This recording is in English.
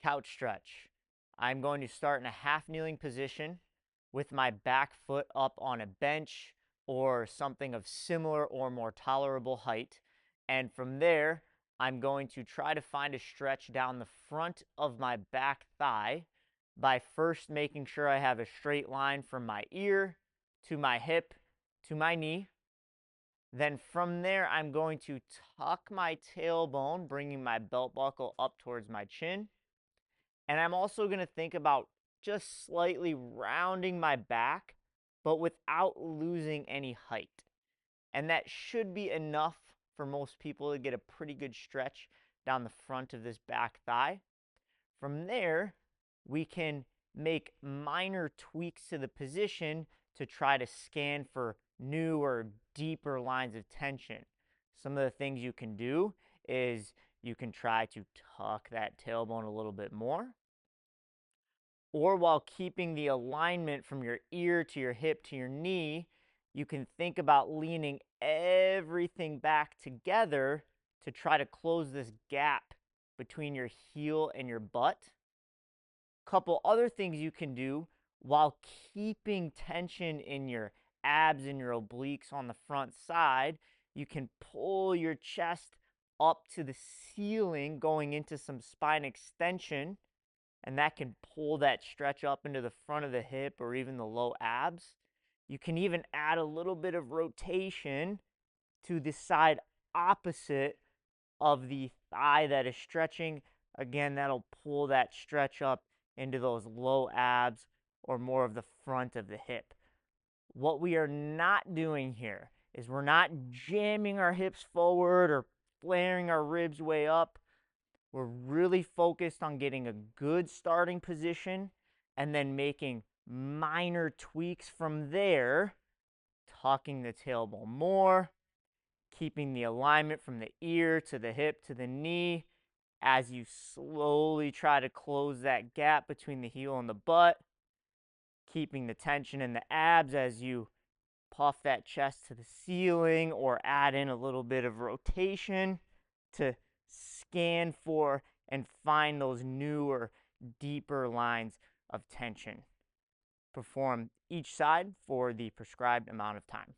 Couch stretch. I'm going to start in a half kneeling position with my back foot up on a bench or something of similar or more tolerable height. And from there, I'm going to try to find a stretch down the front of my back thigh by first making sure I have a straight line from my ear to my hip to my knee. Then from there, I'm going to tuck my tailbone, bringing my belt buckle up towards my chin. And I'm also going to think about just slightly rounding my back, but without losing any height. And that should be enough for most people to get a pretty good stretch down the front of this back thigh. From there, we can make minor tweaks to the position to try to scan for new or deeper lines of tension. Some of the things you can do is you can try to tuck that tailbone a little bit more, or while keeping the alignment from your ear to your hip to your knee, you can think about leaning everything back together to try to close this gap between your heel and your butt. Couple other things you can do while keeping tension in your abs and your obliques on the front side, you can pull your chest up to the ceiling, going into some spine extension, and that can pull that stretch up into the front of the hip or even the low abs. You can even add a little bit of rotation to the side opposite of the thigh that is stretching. Again, that'll pull that stretch up into those low abs or more of the front of the hip. What we are not doing here is we're not jamming our hips forward or flaring our ribs way up. We're really focused on getting a good starting position and then making minor tweaks from there, tucking the tailbone more, keeping the alignment from the ear to the hip to the knee as you slowly try to close that gap between the heel and the butt, keeping the tension in the abs as you puff that chest to the ceiling or add in a little bit of rotation to scan for and find those newer, deeper lines of tension. Perform each side for the prescribed amount of time.